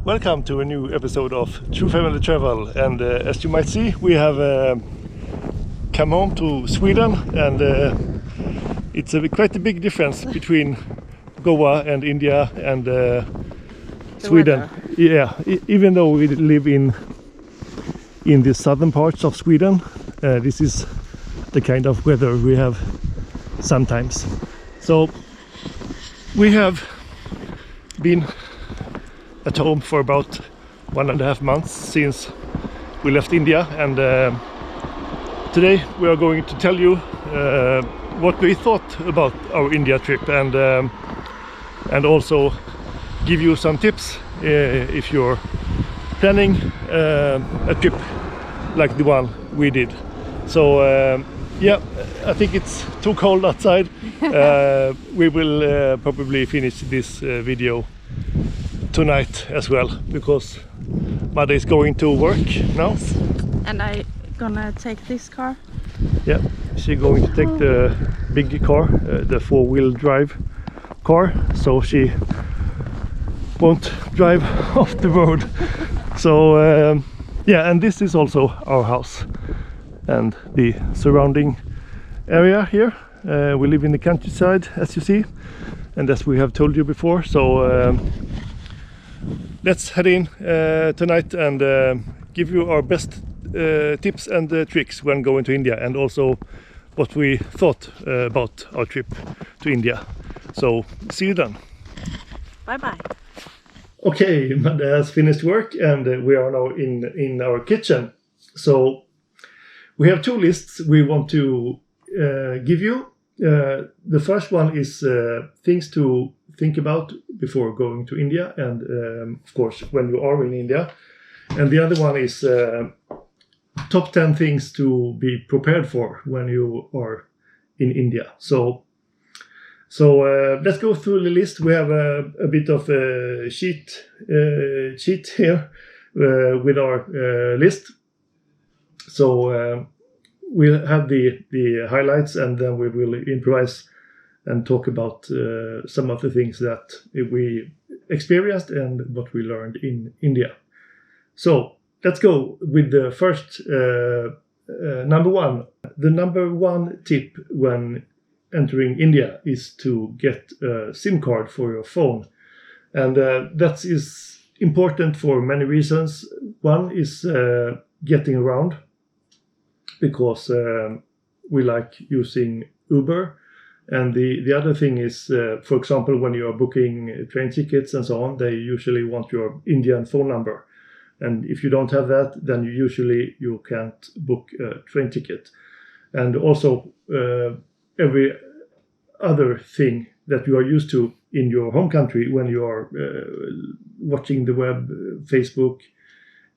Welcome to a new episode of True Family Travel, and as you might see, we have come home to Sweden, and it's quite a big difference between Goa and India and Sweden. Weather. Yeah, even though we live in the southern parts of Sweden, this is the kind of weather we have sometimes. So we have been at home for about 1.5 months since we left India, and today we are going to tell you what we thought about our India trip, and also give you some tips if you're planning a trip like the one we did. So yeah, I think it's too cold outside. We will probably finish this video tonight as well, because Mother is going to work now. Yes. And I gonna take this car. Yeah, she's going to take the big car, the 4-wheel drive car, so she won't drive off the road. So yeah, and this is also our house and the surrounding area here. We live in the countryside, as you see, and as we have told you before. So let's head in tonight and give you our best tips and tricks when going to India, and also what we thought about our trip to India. So see you then. Bye bye. Okay, Mother has finished work, and we are now in our kitchen. So we have 2 lists we want to give you. The first one is things to think about before going to India, and of course when you are in India. And the other one is top 10 things to be prepared for when you are in India. So let's go through the list. We have a bit of a cheat here with our list. So we'll have the highlights, and then we will improvise and talk about some of the things that we experienced and what we learned in India. So let's go with the first number 1. The number 1 tip when entering India is to get a SIM card for your phone, and that is important for many reasons. One is getting around, because we like using Uber. And the other thing is, for example, when you are booking train tickets and so on, they usually want your Indian phone number. And if you don't have that, then you can't book a train ticket. And also every other thing that you are used to in your home country when you are watching the web, Facebook,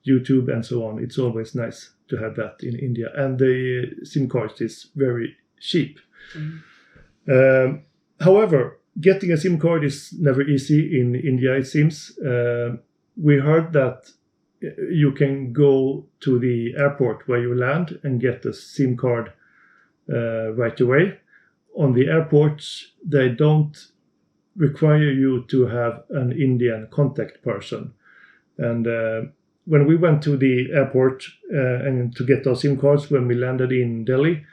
YouTube and so on, it's always nice to have that in India. And the SIM card is very cheap. Mm. However, getting a SIM card is never easy in India, it seems. We heard that you can go to the airport where you land and get a SIM card right away. On the airports, they don't require you to have an Indian contact person. And when we went to the airport and to get our SIM cards when we landed in Delhi,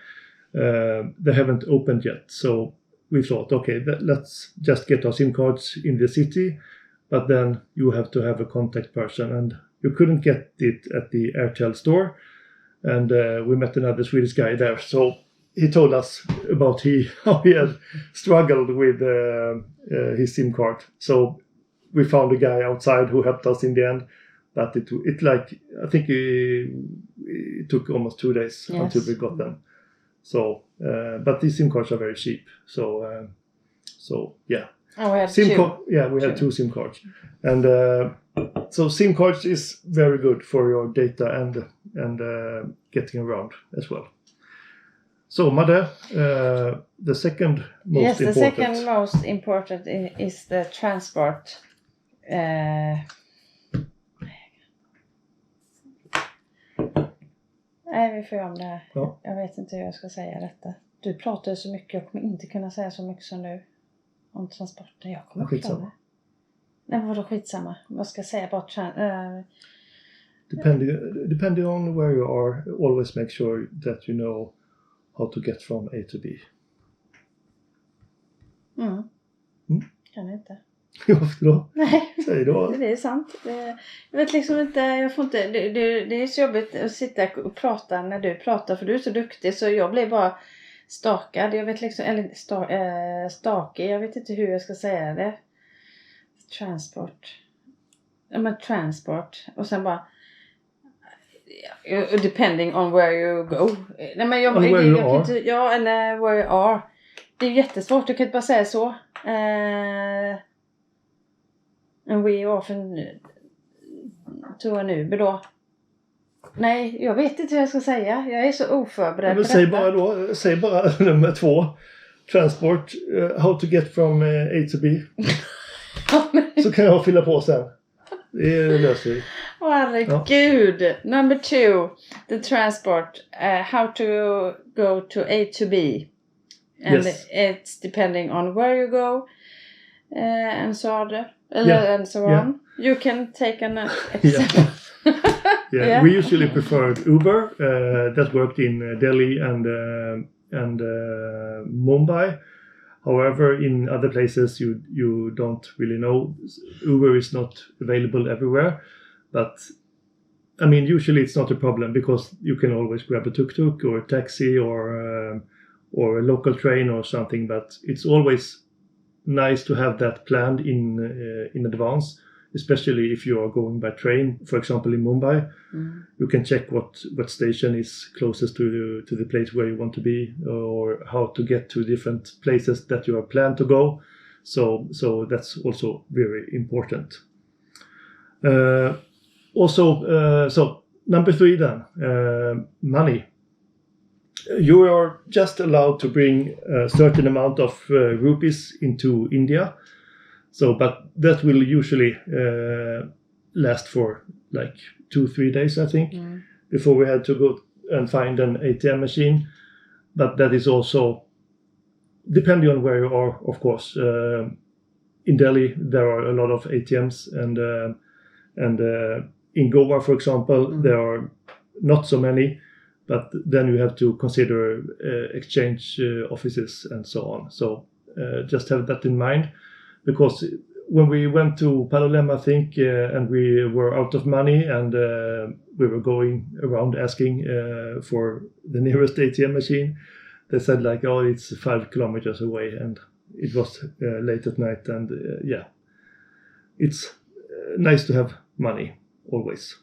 they haven't opened yet. So we thought, okay, let's just get our SIM cards in the city, but then you have to have a contact person, and you couldn't get it at the Airtel store. And we met another Swedish guy there, so he told us about how he had struggled with his SIM card. So we found a guy outside who helped us in the end, but it like, I think it took almost 2 days. Yes. Until we got them. So, but these SIM cards are very cheap. So yeah. Oh, we had two. We had 2 SIM cards, and so SIM cards is very good for your data and getting around as well. So, Mother, the second most important. Yes, the second most important is the transport. Nej, vi får göra om det här. Ja. Jag vet inte hur jag ska säga detta. Du pratar så mycket, jag kommer inte kunna säga så mycket som du om transporten. Jag kommer inte glömma. Nej, vadå skitsamma? Vad ska jag säga? Bara Depending on where you are, always make sure that you know how to get from A to B. Kan inte. Varför då? Nej, säg då. Det är sant. Jag vet liksom inte, jag får inte, det är så jobbigt att sitta och prata när du pratar, för du är så duktig så jag blir bara stakad. Jag vet liksom, eller stakig, jag vet inte hur jag ska säga det. Transport. Ja, men transport. Och sen bara depending on where you go. Nej, men jag inte, ja, eller where you are. Det är jättesvårt, du kan inte bara säga så. And we often to an Uber då. Nej, jag vet inte hur jag ska säga. Jag är så oförberedd på detta. Säg bara nummer 2. Transport, how to get from A to B. Så kan jag fylla på sen. Det löser vi. Herregud. Ja. Number 2. The transport. How to go to A to B. And it's depending on where you go. And so on. And so on. You can take an example. We usually preferred Uber. That worked in Delhi and Mumbai. However, in other places you don't really know. Uber is not available everywhere. But I mean, usually it's not a problem because you can always grab a tuk-tuk or a taxi or a local train or something. But it's always nice to have that planned in advance, especially if you are going by train. For example, in Mumbai, you can check what station is closest to the place where you want to be, or how to get to different places that you are planned to go. So that's also very important. So number 3 then, money. You are just allowed to bring a certain amount of rupees into India. But that will usually last for like 2-3 days, I think, before we had to go and find an ATM machine. But that is also depending on where you are, of course. In Delhi, there are a lot of ATMs, and in Goa, for example, there are not so many. But then you have to consider exchange offices and so on. So just have that in mind, because when we went to Palolem, I think, and we were out of money, and we were going around asking for the nearest ATM machine, they said like, oh, it's 5 kilometers away, and it was late at night, and it's nice to have money always.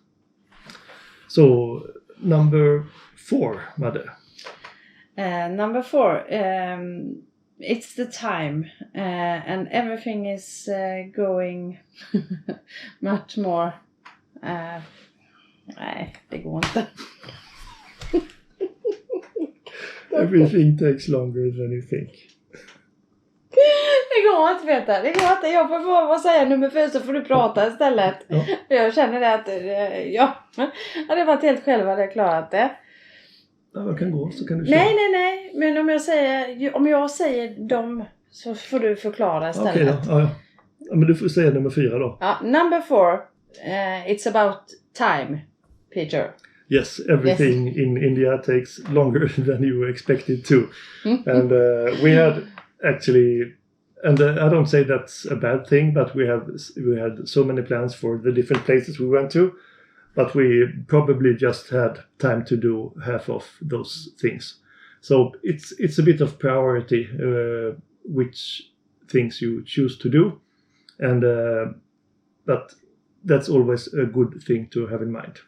So number 4, Madde. Number 4, it's the time, and everything is going much more. Nej, det går inte. Everything takes longer than you think. Det går inte, Peter. Det går inte. Jag får bara säga nummer 4 så får du prata istället. Ja. Jag känner det att det har varit helt själv hade jag klarat det. Ja, man kan gå så kan du köra. Nej. Men om jag säger dem så får du förklara istället. Okej då. Ja, men du får säga nummer 4 då. Ja, number 4. It's about time, Peter. Yes, everything in India takes longer than you expected to. And we had actually, and I don't say that's a bad thing, but we had so many plans for the different places we went to, but we probably just had time to do half of those things. So it's a bit of priority which things you choose to do, and but that's always a good thing to have in mind.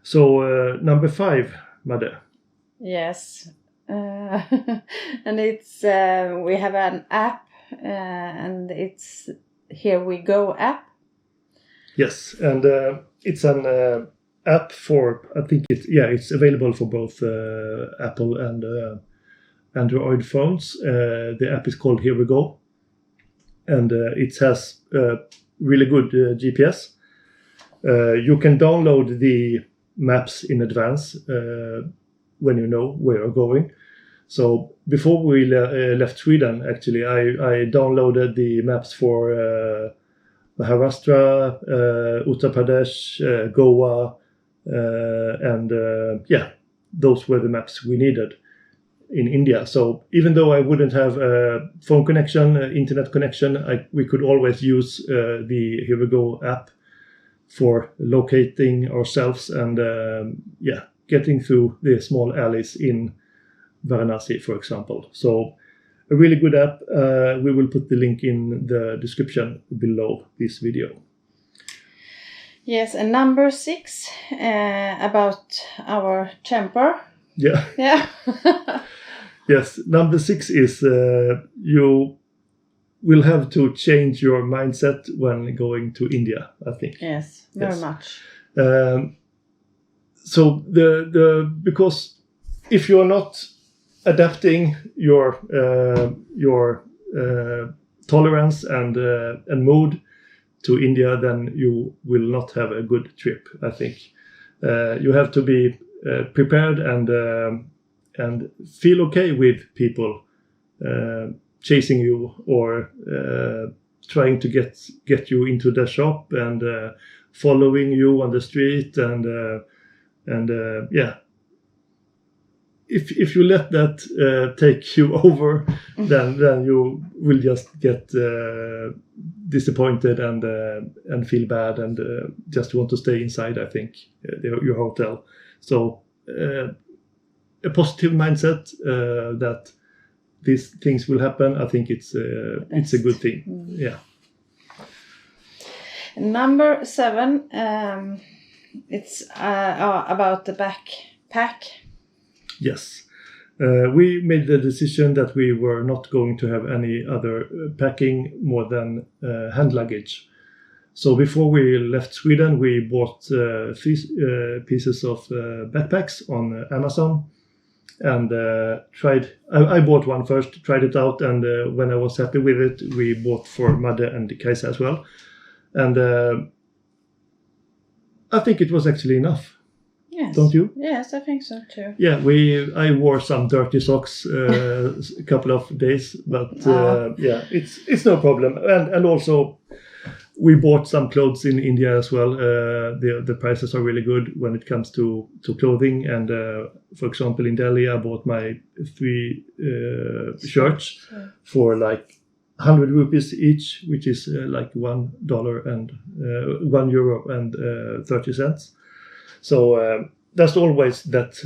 So number 5, Madde. Yes. And it's we have an app and it's Here We Go app. Yes, and it's an app for, I think it's available for both Apple and Android phones. The app is called Here We Go, and it has really good GPS. You can download the maps in advance when you know where you're going. So before we left Sweden, actually, I downloaded the maps for Maharashtra, Uttar Pradesh, Goa, and those were the maps we needed in India. So even though I wouldn't have a phone connection, internet connection, we could always use the Here We Go app for locating ourselves and getting through the small alleys in Varanasi, for example. So a really good app. We will put the link in the description below this video. Yes, and number 6, about our temper. Yeah. Yeah. Yes, number 6 is you will have to change your mindset when going to India, I think. Yes, very much. So because if you're not adapting your tolerance and mood to India, then you will not have a good trip, I think. You have to be prepared and feel okay with people chasing you or trying to get you into the shop and following you on the street and if you let that take you over, then you will just get disappointed and feel bad and just want to stay inside, I think, your hotel. So a positive mindset that these things will happen, I think it's a good thing. Yeah. Number 7, it's about the backpack. Yes. We made the decision that we were not going to have any other packing more than hand luggage. So before we left Sweden, we bought 3 pieces of backpacks on Amazon and tried. I bought one first, tried it out, and when I was happy with it, we bought for Madde and Kajsa as well. And I think it was actually enough. Yes. Don't you? Yes, I think so too. Yeah, I wore some dirty socks a couple of days, but it's no problem. And also we bought some clothes in India as well. The prices are really good when it comes to clothing. And for example, in Delhi, I bought my 3 shirts for like 100 rupees each, which is like $1 and €1.30. So there's always that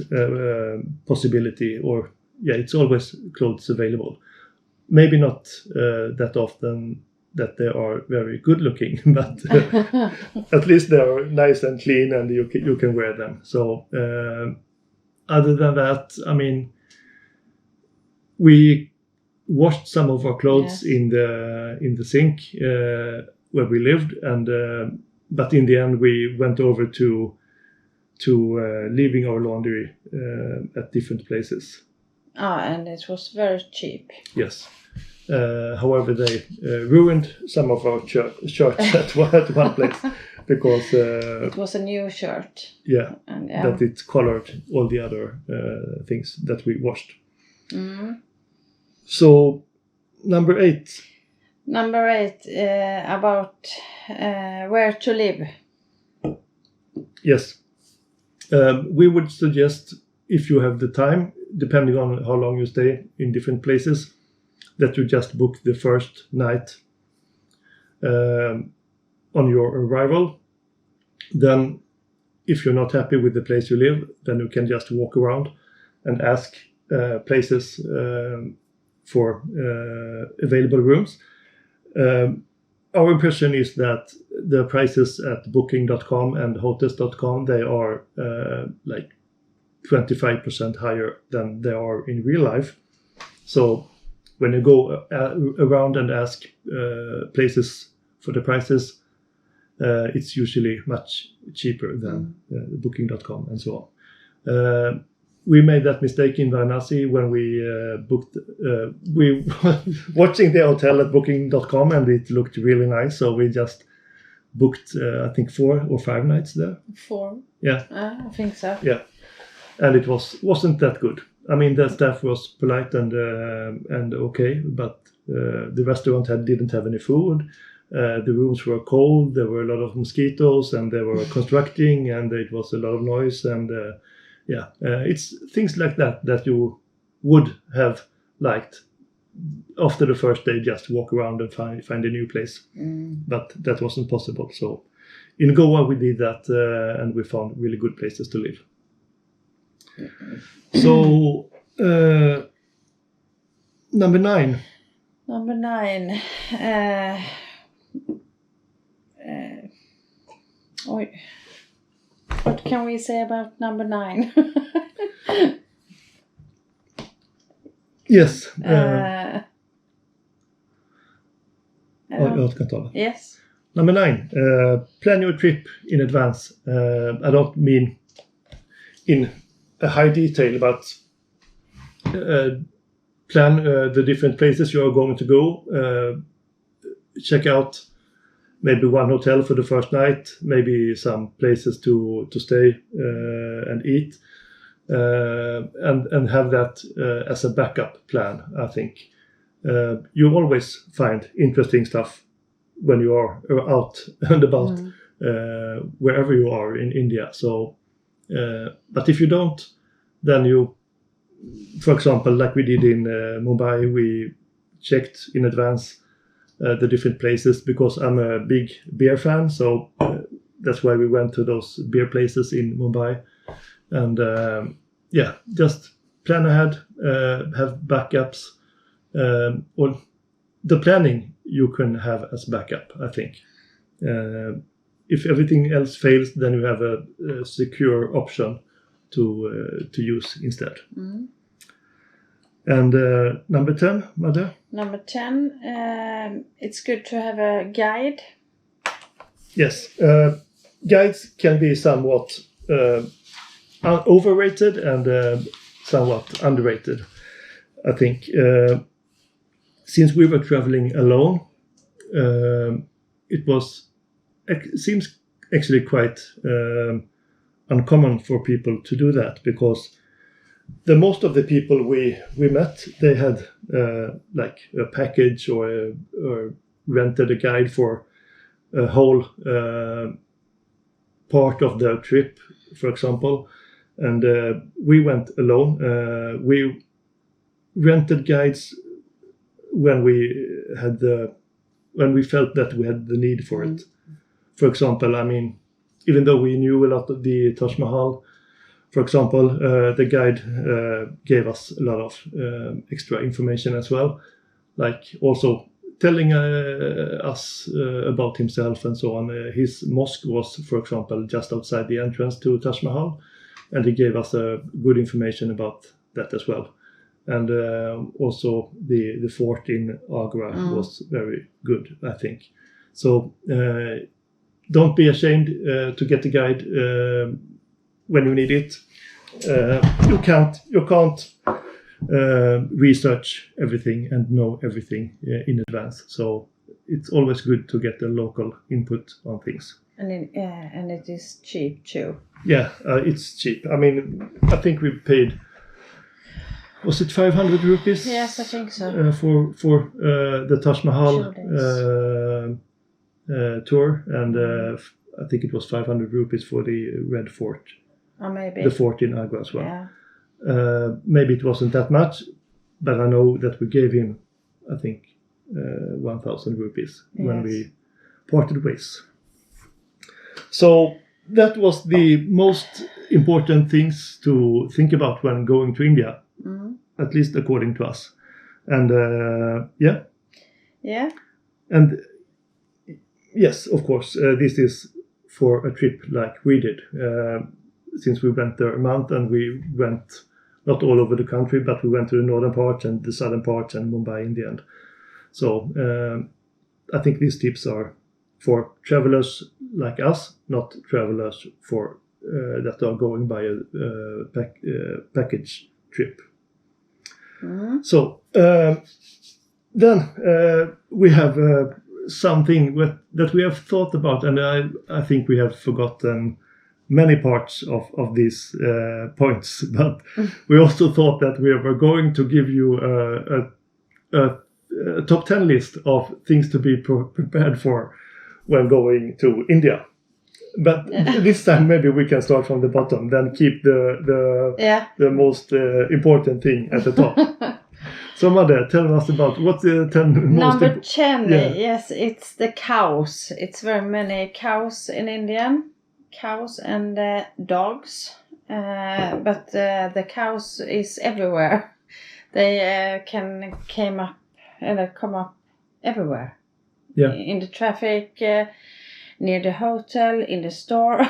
possibility, or it's always clothes available. Maybe not that often that they are very good looking, but at least they are nice and clean, and you can wear them. So other than that, I mean, we washed some of our clothes in the sink where we lived, and but in the end we went over to leaving our laundry at different places. And it was very cheap. Yes. However, they ruined some of our shirts at one place because it was a new shirt. Yeah, that it colored all the other things that we washed. Mm. So, number 8. Number 8, about where to live. Yes. We would suggest, if you have the time, depending on how long you stay in different places, that you just book the first night on your arrival. Then, if you're not happy with the place you live, then you can just walk around and ask places for available rooms. Our impression is that the prices at booking.com and hotels.com, they are like 25% higher than they are in real life. So when you go around and ask places for the prices, it's usually much cheaper than booking.com and so on. We made that mistake in Varanasi when we booked. We watching the hotel at booking.com, and it looked really nice. So we just booked, I think, 4 or 5 nights there. 4. Yeah. I think so. Yeah, and it wasn't that good. I mean, the staff was polite and okay, but the restaurant didn't have any food. The rooms were cold. There were a lot of mosquitoes, and they were constructing, and it was a lot of noise. And it's things like that you would have liked after the first day, just walk around and find a new place. But that wasn't possible. So in Goa we did that, and we found really good places to live. So number 9. Number 9. What can we say about number 9? Yes. Yes. Number 9. Plan your trip in advance. I don't mean in a high detail, but plan the different places you are going to go. Check out maybe one hotel for the first night, maybe some places to stay and eat, and have that as a backup plan. I think you always find interesting stuff when you are out and about wherever you are in India. So, but if you don't, then you, for example, like we did in Mumbai, we checked in advance the different places, because I'm a big beer fan. So that's why we went to those beer places in Mumbai. And just plan ahead, have backups. Or the planning you can have as backup, I think. If everything else fails, then you have a secure option to use instead. And number 10, Madde? Number 10, it's good to have a guide. Yes, guides can be somewhat overrated and somewhat underrated, I think. Since we were traveling alone, seems actually quite uncommon for people to do that, because the most of the people we met, they had like a package or rented a guide for a whole part of the trip, for example. And we went alone. We rented guides when we felt that we had the need for it. For example, I mean, even though we knew a lot of the Taj Mahal, for example, the guide gave us a lot of extra information as well, like also telling us about himself and so on. His mosque was, for example, just outside the entrance to Taj Mahal, and he gave us good information about that as well. And also the fort in Agra was very good, I think. So don't be ashamed to get a guide when you need it. You can't research everything and know everything in advance. So it's always good to get the local input on things. And it is cheap too. Yeah, it's cheap. I mean, I think we paid, was it 500 rupees? Yes, I think so. For the Taj Mahal tour, and I think it was 500 rupees for the Red Fort. Or maybe. The fort in Agra as well. Yeah. Maybe it wasn't that much, but I know that we gave him, I think, 1,000 rupees when we parted ways. So that was the most important things to think about when going to India, at least according to us. And yeah. And yes, of course, this is for a trip like we did. Since we went there a month, and we went not all over the country, but we went to the northern part and the southern part and Mumbai in the end. So I think these tips are for travelers like us, not travelers for that are going by a package trip. So then we have something that we have thought about, and I think we have forgotten many parts of these points, but we also thought that we were going to give you a top 10 list of things to be prepared for when going to India. But this time maybe we can start from the bottom, then keep the most important thing at the top. So Madde, tell us about what's the 10 most... Number 10, yes, it's the cows. It's very many cows in India. Cows and dogs. But the cows is everywhere. They can come up everywhere. Yeah. In the traffic, near the hotel, in the store,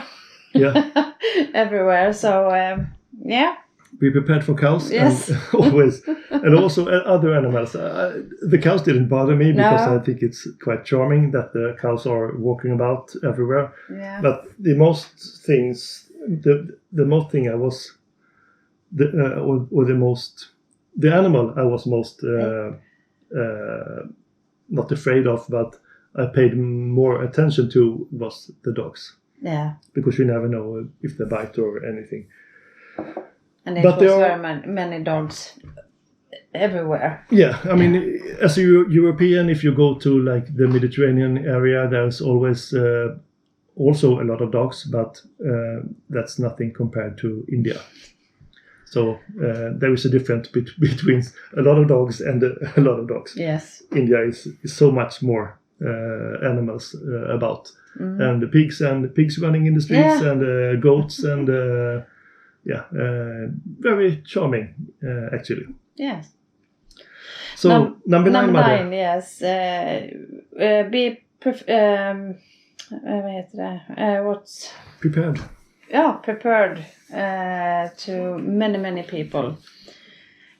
everywhere. So be prepared for cows. Yes. And always, and also other animals. The cows didn't bother me because I think it's quite charming that the cows are walking about everywhere. Yeah. But the most thing I was the animal I was most not afraid of, but I paid more attention to was the dogs. Yeah. Because you never know if they bite or anything. And it was very many dogs everywhere. Yeah, I mean, as a European, if you go to like the Mediterranean area, there's always also a lot of dogs, but that's nothing compared to India. So there is a difference between a lot of dogs and a lot of dogs. Yes. India is so much more animals about. Mm-hmm. And the pigs running in the streets and goats and very charming actually. Yes. So number 9, Madde. Yes. What's prepared? Yeah, prepared to many people.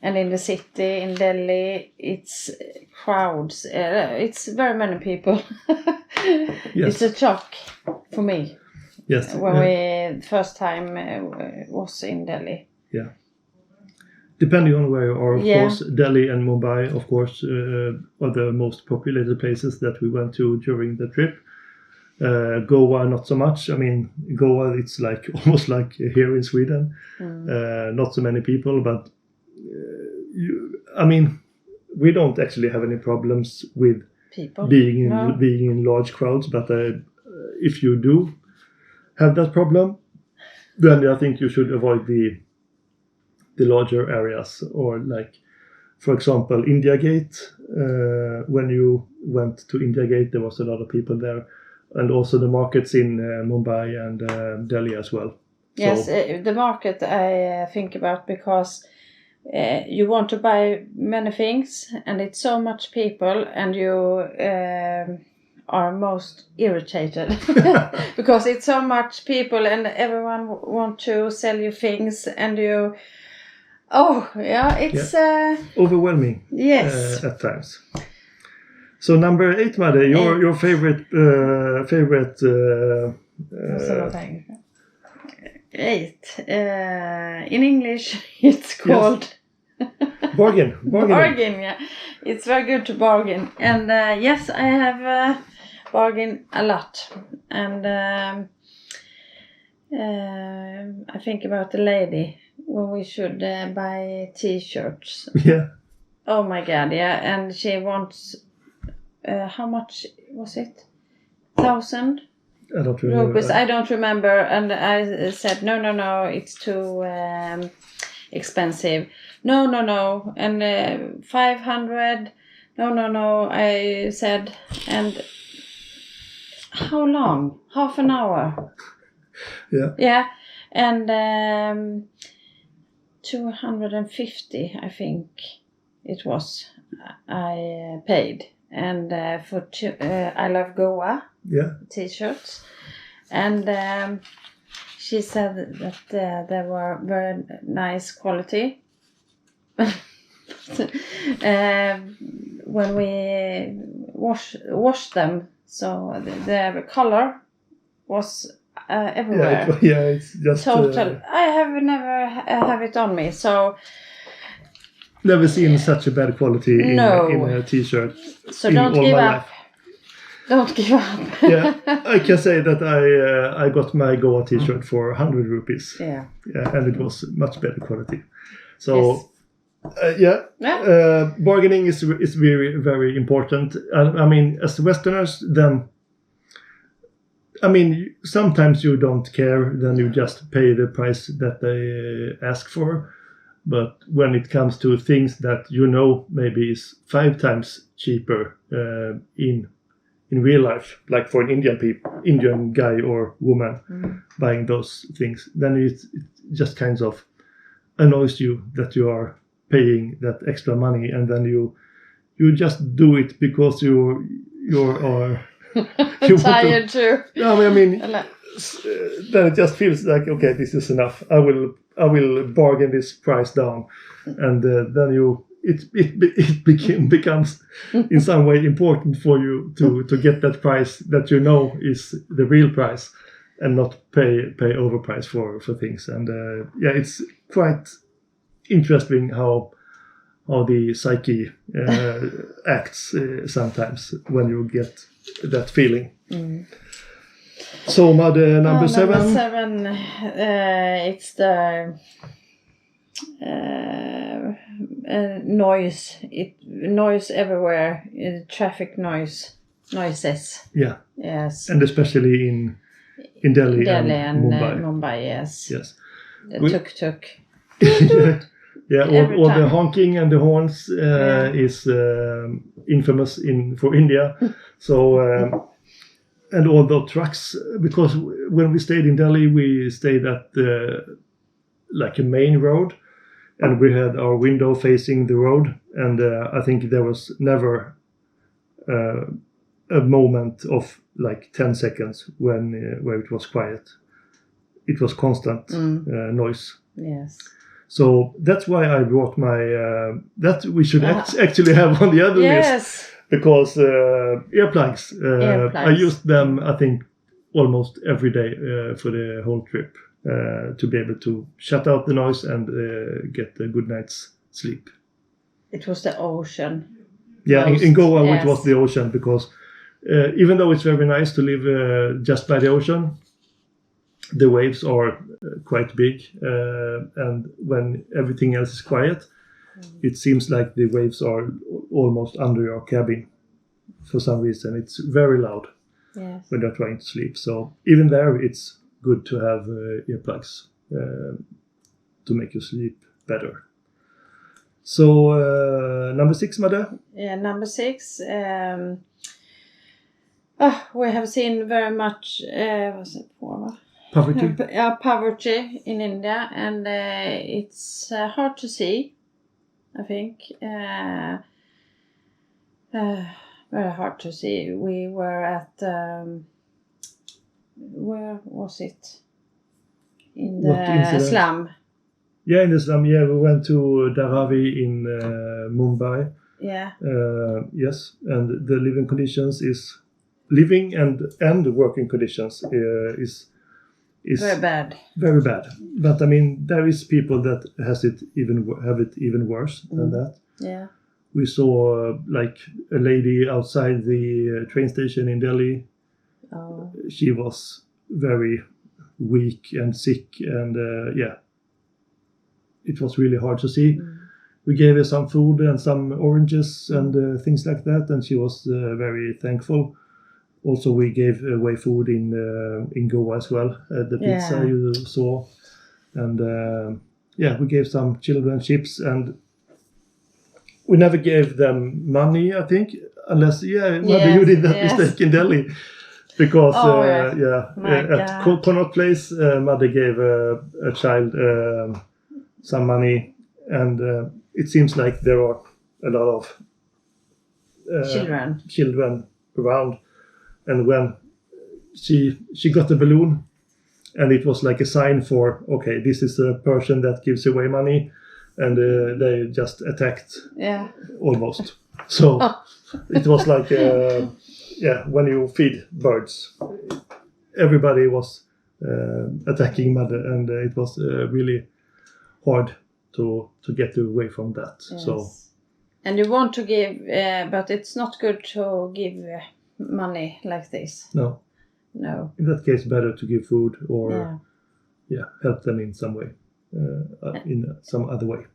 And in the city, in Delhi, it's crowds. It's very many people. Yes. It's a shock for me. Yes. When we first time was in Delhi. Yeah. Depending on where you are, of course, Delhi and Mumbai, of course, are the most populated places that we went to during the trip. Goa, not so much. I mean, Goa, it's like almost like here in Sweden. Not so many people, but we don't actually have any problems with people being in large crowds. But if you do have that problem, then I think you should avoid the larger areas, or like, for example, India Gate. When you went to India Gate, there was a lot of people there, and also the markets in Mumbai and Delhi as well. Yes, the market I think about, because you want to buy many things, and it's so much people, and you are most irritated because it's so much people, and everyone want to sell you things, and you. Oh, yeah, it's overwhelming. Yes, at times. So number 8, Madde, your favorite. Something. 8. In English, it's called bargain. Bargain, yeah. It's very good to bargain, and yes, I have bargained a lot, and I think about the lady when we should buy T-shirts. Yeah. Oh my God, yeah, and she wants how much was it? 1,000. I don't remember. Rupees. I don't remember, and I said no, it's too expensive. No, and 500. No. I said, and how long? Half an hour. Yeah. Yeah, and 250, I think it was. I paid, and for I Love Goa. Yeah. T-shirts, and she said that they were very nice quality. When we wash them, so the color was everywhere. Yeah, it's just total. I have never have it on me, so. Never seen such a bad quality in a T-shirt. So don't give up. Don't give up. Yeah, I can say that I got my Goa T-shirt for 100 rupees. Yeah, and it was much better quality. So Yeah. Bargaining is very, very important. I mean, as Westerners, then, I mean, sometimes you don't care, then you just pay the price that they ask for. But when it comes to things that maybe is 5 times cheaper in real life, like for an Indian guy or woman buying those things, then it just kind of annoys you that you are paying that extra money, and then you just do it because you are tired too. No, I mean, then it just feels like, okay, this is enough. I will bargain this price down, and then it becomes in some way important for you to get that price that is the real price, and not pay overprice for things. And it's quite interesting how the psyche acts sometimes when you get that feeling. So, Madde, number 7. Number 7, it's the noise. Noise everywhere. Traffic noises. Yeah. Yes. And especially in Delhi and Mumbai. Mumbai, yes. Yes. The tuk-tuk. Yeah, all the honking and the horns is infamous for India. So, and all the trucks, because when we stayed in Delhi, we stayed at like a main road, and we had our window facing the road, and I think there was never a moment of like 10 seconds where it was quiet. It was constant noise. Yes. So that's why I brought my that we should actually have on the other list, because earplugs. I used them, I think, almost every day for the whole trip to be able to shut out the noise and get a good night's sleep. It was the ocean. Yeah, in Goa it was the ocean, because even though it's very nice to live just by the ocean, the waves are quite big, and when everything else is quiet, it seems like the waves are almost under your cabin for some reason. It's very loud when you're trying to sleep. So even there, it's good to have earplugs to make you sleep better. So number 6, Madde? Yeah, number 6. We have seen very much poverty. Poverty in India, and it's hard to see, I think. Very hard to see. We were at where was it? In the slum. Yeah, in the slum. Yeah, we went to Dharavi in Mumbai. Yeah. Yes, and the living conditions living and working conditions is very bad. Very bad. But I mean, there is people that have it even worse than that. Yeah. We saw like a lady outside the train station in Delhi. Oh. She was very weak and sick, and it was really hard to see. We gave her some food and some oranges and things like that, and she was very thankful. Also, we gave away food in Goa as well. The pizza you saw, and we gave some children chips, and we never gave them money, I think, unless you did that mistake in Delhi, because at Connaught Place, Mother gave a child some money, and it seems like there are a lot of children around. And when she got a balloon, and it was like a sign for, okay, this is a person that gives away money, and they just attacked almost. So it was like, when you feed birds, everybody was attacking Mother, and it was really hard to get away from that. Yes. So, and you want to give, but it's not good to give money like this. No. In that case, better to give food or help them in some way, in some other way.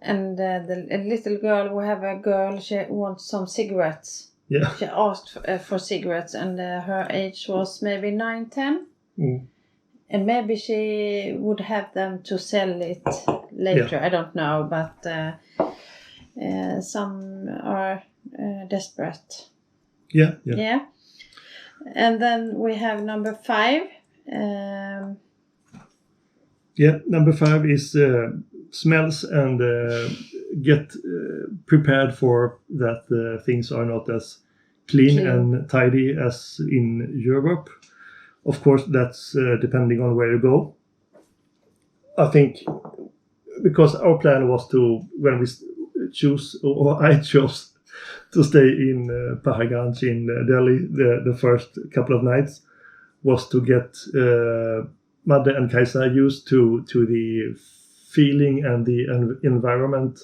And the little girl, we have a girl, she wants some cigarettes. Yeah. She asked for cigarettes, and her age was maybe 9, 10. And maybe she would have them to sell it later. I don't know, but some are desperate. Yeah. And then we have number 5. Number 5 is smells and get prepared for that things are not as clean and tidy as in Europe. Of course, that's depending on where you go. I think because our plan was to, when we choose, or I chose to stay in Pahaganj in Delhi the first couple of nights, was to get Madde and Kajsa used to the feeling and the environment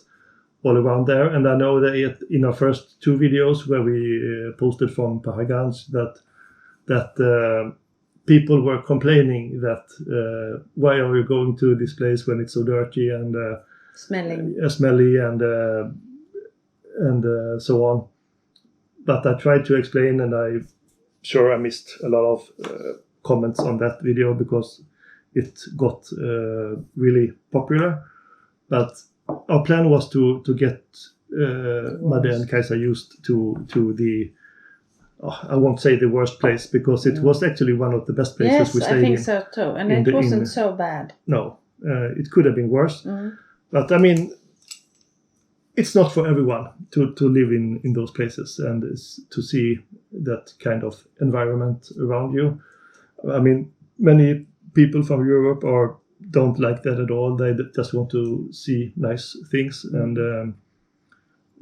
all around there. And I know that in our first 2 videos where we posted from Pahaganj that people were complaining that why are you going to this place when it's so dirty and smelly and so on. But I tried to explain, and I'm sure I missed a lot of comments on that video because it got really popular. But our plan was to get Madde and Kajsa used to the I won't say the worst place, because it was actually one of the best places we stayed in. Yes, I think so too. And it wasn't so bad. No, it could have been worse. But I mean, it's not for everyone to live in those places and to see that kind of environment around you. I mean, many people from Europe don't like that at all. They just want to see nice things. And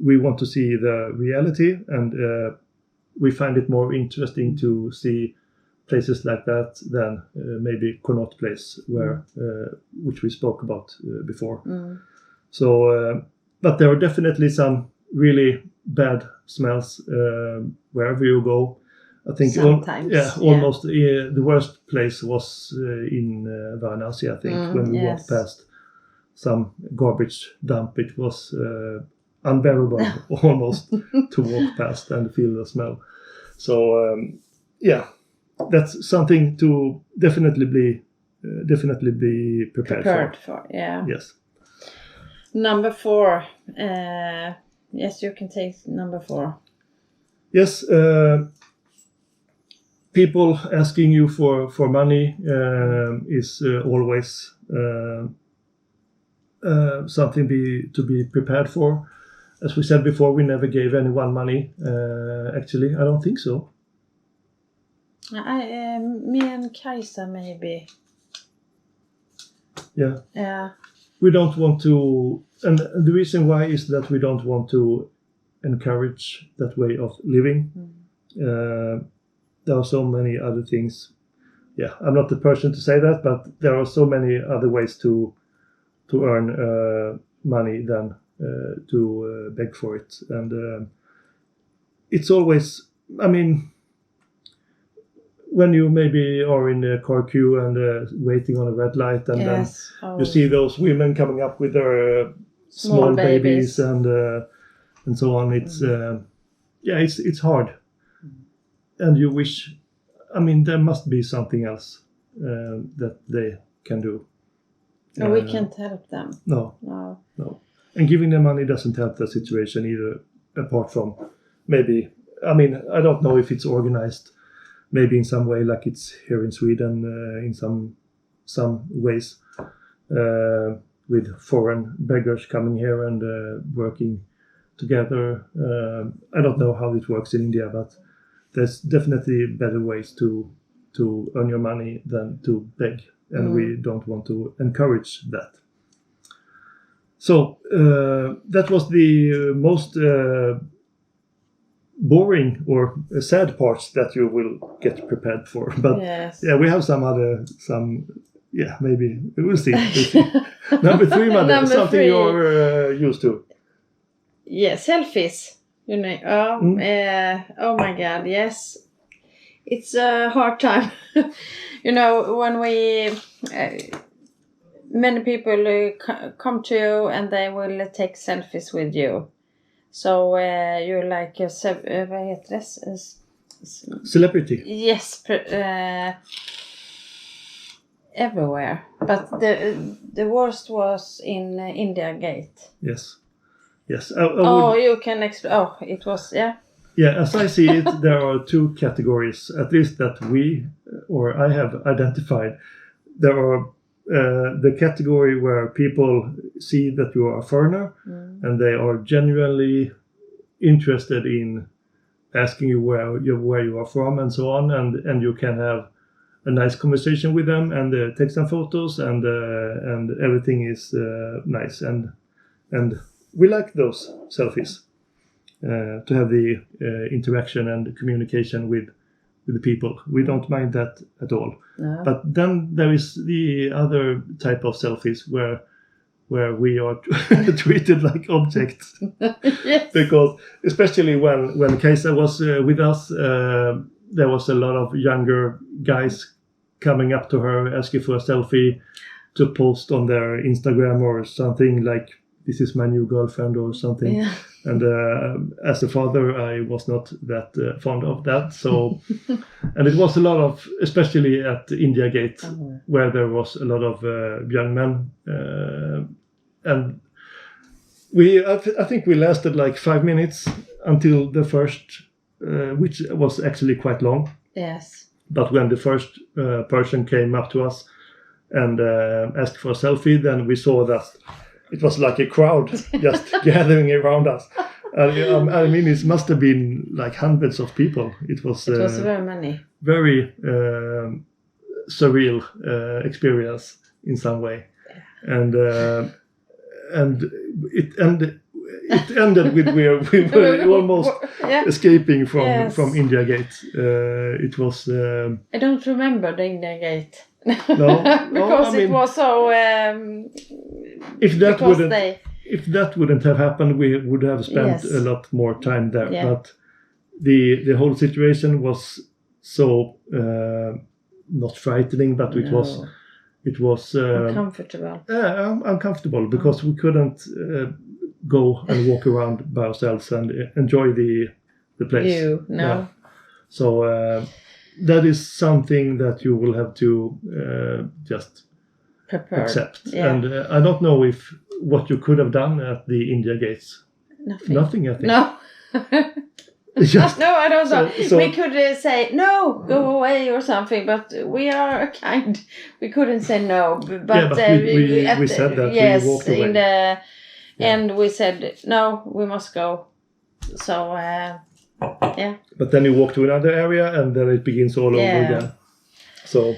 we want to see the reality, and we find it more interesting to see places like that than maybe Connaught Place, which we spoke about before. So, but there are definitely some really bad smells wherever you go. I think almost the worst place was in Varanasi, I think, when we walked past some garbage dump. It was unbearable almost to walk past and feel the smell. So that's something to definitely be prepared for. Yes. Number 4. Yes, you can take number 4. Yes. People asking you for money is always something to be prepared for. As we said before, we never gave anyone money. Actually, I don't think so. Me and Kajsa maybe. Yeah. We don't want to, and the reason why is that we don't want to encourage that way of living. There are so many other things. Yeah, I'm not the person to say that, but there are so many other ways to earn money than to beg for it. And it's always, I mean, when you maybe are in a car queue and waiting on a red light, and then you see those women coming up with their small babies and so on. It's it's hard, and you wish. I mean, there must be something else that they can do. We can't help them. No. And giving them money doesn't help the situation either. Apart from maybe, I mean, I don't know if it's organized. Maybe in some way, like it's here in Sweden, in some ways, with foreign beggars coming here and working together. I don't know how it works in India, but there's definitely better ways to earn your money than to beg, and we don't want to encourage that. So that was the most boring or sad parts that you will get prepared for. But we have maybe we'll see. Number 3, Madde, something 3. You're used to. Yeah, selfies. You know, oh my God, yes. It's a hard time. You know, when we many people come to you and they will take selfies with you. So you're like a vad heter det? Celebrity. Yes, everywhere. But the worst was in India Gate. Yes. You can explain. Oh, it was, yeah. Yeah, as I see it, there are two categories, at least that I have identified. There are the category where people see that you are a foreigner and they are genuinely interested in asking you where you are from and so on, and you can have a nice conversation with them and take some photos and everything is nice and we like those selfies to have the interaction and communication with the people. We don't mind that at all. No. But then there is the other type of selfies where we are treated like objects. Yes. Because especially when Kajsa was with us, there was a lot of younger guys coming up to her asking for a selfie to post on their Instagram or something like, this is my new girlfriend or something. Yeah. And as a father, I was not that fond of that. So, and it was a lot of, especially at India Gate, where there was a lot of young men. And I think we lasted like 5 minutes until the first, which was actually quite long. Yes. But when the first person came up to us and asked for a selfie, then we saw that it was like a crowd just gathering around us. I mean, it must have been like hundreds of people. It was very many. Very surreal experience in some way, and it ended with we were almost escaping from India Gate. It was. I don't remember the India Gate. No, because it was so. If that wouldn't have happened, we would have spent a lot more time there. Yeah. But the whole situation was so not frightening, but it was uncomfortable. Uncomfortable because we couldn't go and walk around by ourselves and enjoy the place. No. Yeah. So that is something that you will have to just accept. Yeah. And I don't know what you could have done at the India Gates. Nothing, I think. No. No, I don't know. So we could say, no, go away or something, but we are kind. We couldn't say no. But we said that. Yes, we walked away. In the end we said, no, we must go. So, yeah. But then you walk to another area and then it begins all over again. So...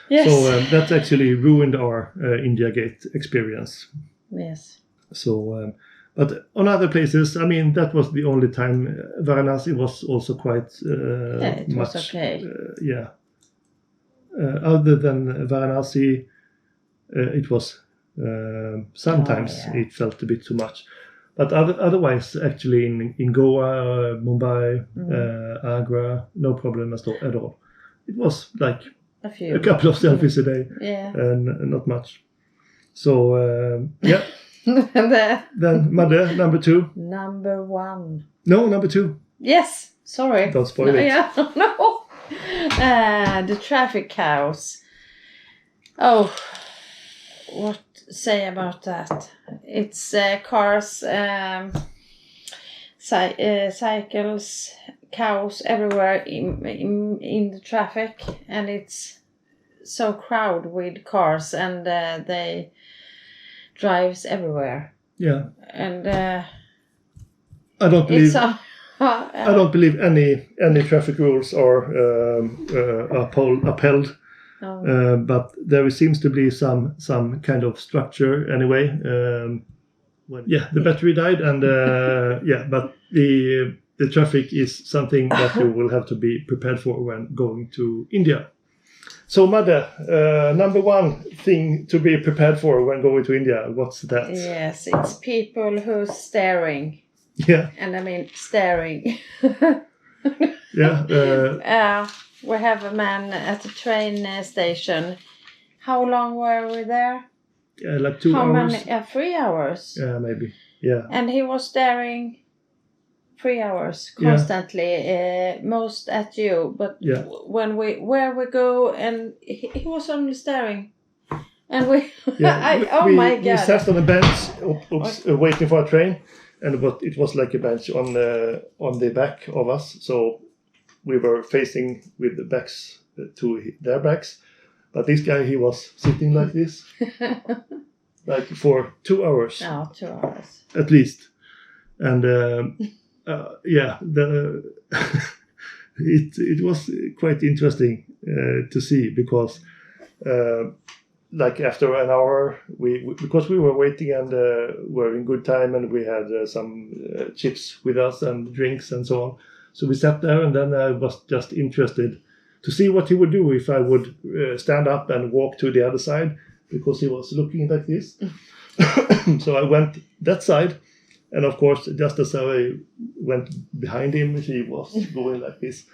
Yes. So that actually ruined our India Gate experience. Yes. So, but on other places, I mean, that was the only time. Varanasi was also quite it much. Was okay. Other than Varanasi, it was sometimes it felt a bit too much. But otherwise, actually, in Goa, Mumbai, Agra, no problem at all. It was like a couple of selfies a day, and not much. So yeah. Then Madde, number 2. Number 1. No, number 2. Yes. Sorry. Don't spoil it. Yeah. No. The traffic chaos. Oh, what say about that? It's cars, cycles, chaos everywhere in the traffic, and it's so crowded with cars, and they drives everywhere. Yeah. And I don't believe I don't believe any traffic rules are upheld. No. But there seems to be some kind of structure anyway. The battery died, and but the traffic is something that you will have to be prepared for when going to India. So, Madde, number 1 thing to be prepared for when going to India, what's that? Yes, it's people who's staring. Yeah. And I mean staring. Yeah. We have a man at the train station. How long were we there? like 2 How hours. many? 3 hours. Yeah, maybe. Yeah. And he was staring 3 hours constantly, most at you. But where we go, and he was only staring. And we, my God. We sat on a bench, waiting for a train, and it was like a bench on the back of us. So we were facing with the backs to their backs. But this guy, he was sitting like this, like for 2 hours. No, 2 hours. At least. And it was quite interesting to see because like after an hour, because we were waiting and were in good time, and we had some chips with us and drinks and so on. So we sat there, and then I was just interested to see what he would do if I would stand up and walk to the other side, because he was looking like this. So I went that side, and of course, just as I went behind him, he was going like this.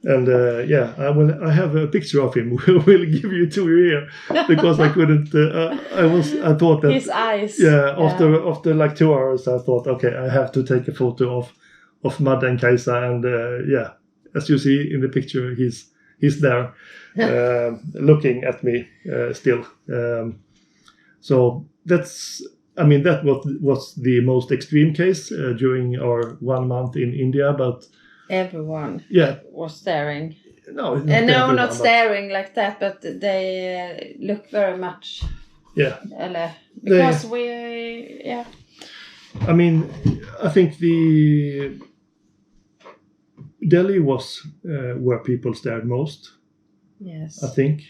And I have a picture of him. We'll give you two here, because I couldn't. I thought that his eyes. Yeah, after like 2 hours, I thought, okay, I have to take a photo of Madde and Kajsa, and as you see in the picture, he's there, looking at me still. So that was the most extreme case during our 1 month in India, but everyone was staring. No, not staring like that, but they look very much. Yeah. Because I think the Delhi was where people stared most. Yes. I think.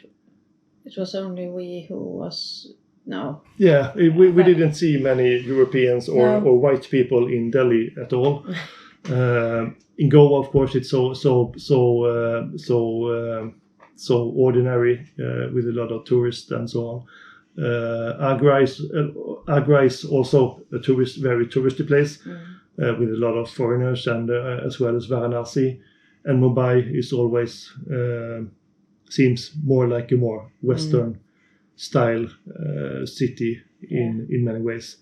It was only we who was... No. Yeah, we didn't see many Europeans or white people in Delhi at all. In Goa, of course, it's so ordinary with a lot of tourists and so on. Agra is also a very touristy place with a lot of foreigners, and as well as Varanasi. And Mumbai is always seems more like a more Western style city in many ways.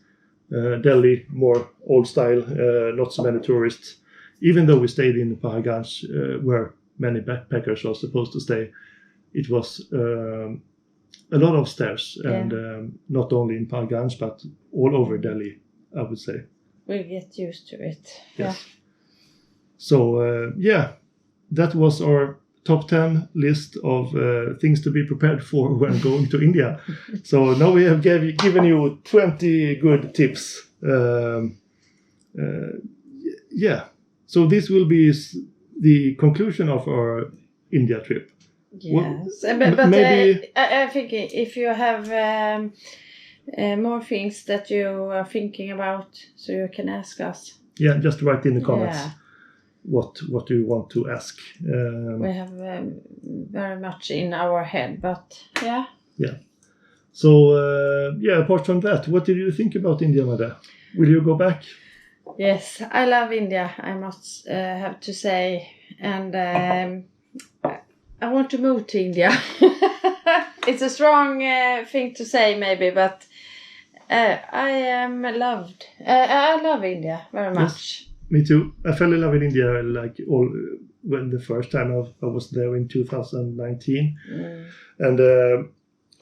Delhi more old style, not so many tourists. Even though we stayed in Paraganj, where many backpackers are supposed to stay, it was a lot of stairs, and not only in Paraganj but all over Delhi, I would say. We'll get used to it. Yes. Yeah. So that was our top 10 list of things to be prepared for when going to India. So now we have given you 20 good tips. So this will be the conclusion of our India trip. Yes, but maybe I think if you have more things that you are thinking about, so you can ask us. Yeah, just write in the comments. Yeah. What do you want to ask? We have very much in our head, but yeah. Yeah. So apart from that, what did you think about India, Madde? Will you go back? Yes, I love India, I must have to say, and I want to move to India. It's a strong thing to say, maybe, but I am loved. I love India very much. Yes. Me too. I fell in love with India when the first time I was there in 2019. And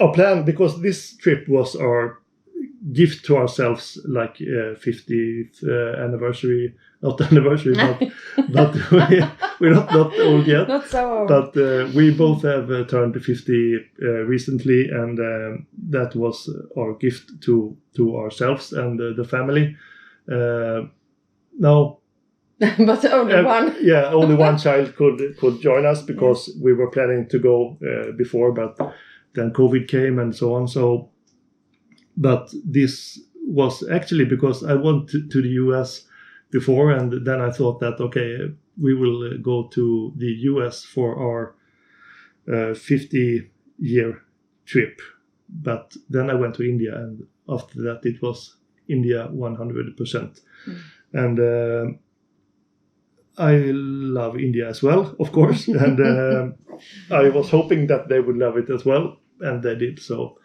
our plan, because this trip was our gift to ourselves, like 50th anniversary, not anniversary, but we're not old yet. Not so old. But we both have turned 50 recently, and that was our gift to ourselves and the family. Now, but only one. Yeah, only one child could join us, because we were planning to go before, but then COVID came and so on. So, but this was actually because I went to the US before, and then I thought that we will go to the US for our 50-year trip. But then I went to India, and after that it was India 100%. And I love India as well, of course, and I was hoping that they would love it as well. and they did. So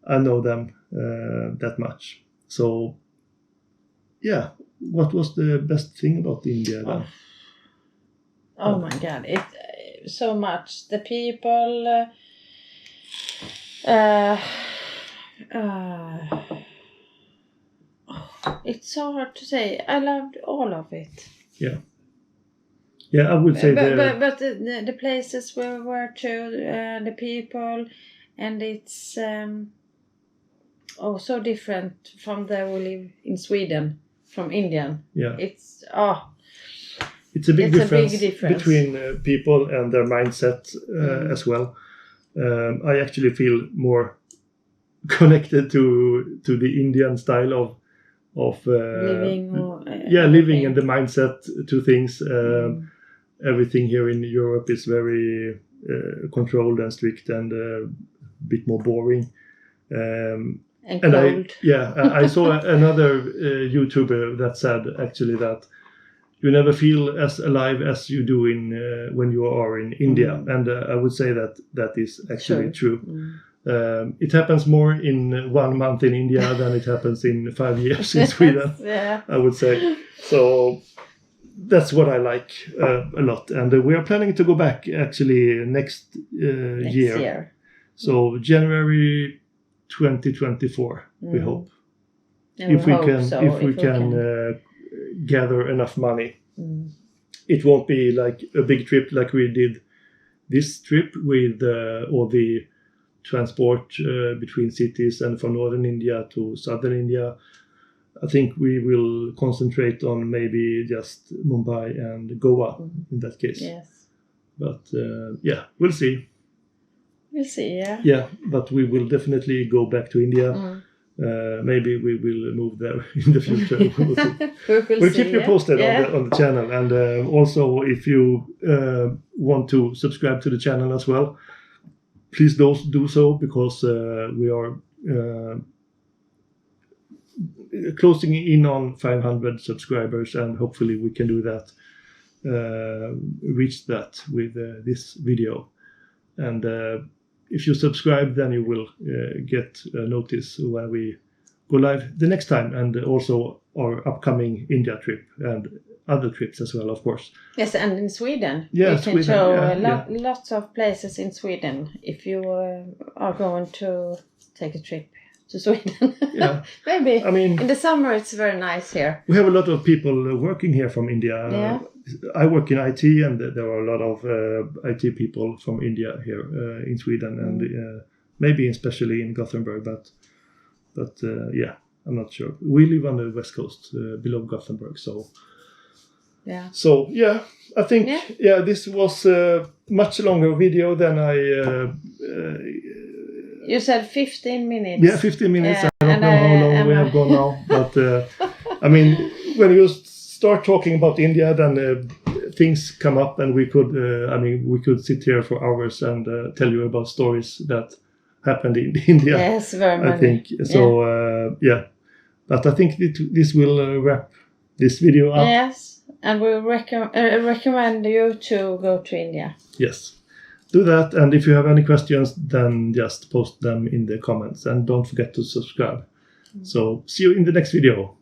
I know them that much. So yeah, what was the best thing about India then? Oh my God! It so much. The people. It's so hard to say. I loved all of it. Yeah. Yeah, I would say but the places we were to, the people, and it's so different from the we live in Sweden, from Indian. Yeah. It's a big difference between people and their mindset as well. I actually feel more connected to the Indian style of living. Living and the mindset to things. Everything here in Europe is very controlled and strict and a bit more boring. And cold. I saw another YouTuber that said actually that you never feel as alive as you do when you are in India, and I would say that is actually true. It happens more in 1 month in India than it happens in 5 years in Sweden. Yeah. I would say. So that's what I like a lot, and we are planning to go back actually next year. So January 2024, we hope. If we can gather enough money. It won't be like a big trip like we did this trip with all the transport between cities and from northern India to southern India. I think we will concentrate on maybe just Mumbai and Goa in that case. Yes. But we'll see. We'll see, yeah. Yeah, but we will definitely go back to India. Maybe we will move there in the future. We'll keep you posted on the channel. And also, if you want to subscribe to the channel as well, please do so, because we are closing in on 500 subscribers, and hopefully we can do that, reach that with this video. And if you subscribe, then you will get a notice when we go live the next time, and also our upcoming India trip and other trips as well, of course. Yes, and in Sweden. Yeah, you can show lots of places in Sweden if you are going to take a trip to Sweden. Yeah. Maybe. I mean, in the summer it's very nice here. We have a lot of people working here from India. Yeah. I work in IT, and there are a lot of IT people from India here in Sweden, and maybe especially in Gothenburg, but I'm not sure. We live on the west coast, below Gothenburg, so yeah. So yeah, I think this was a much longer video than I. You said 15 minutes. Yeah, 15 minutes. Yeah. I don't know how long we have gone now, but I mean, when you start talking about India, then things come up, and we could sit here for hours and tell you about stories that happened in India. Yes, very many. I think so. But I think this will wrap this video up. Yes, and we recommend you to go to India. Yes, do that, and if you have any questions, then just post them in the comments, and don't forget to subscribe. So see you in the next video.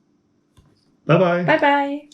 Bye bye. Bye bye.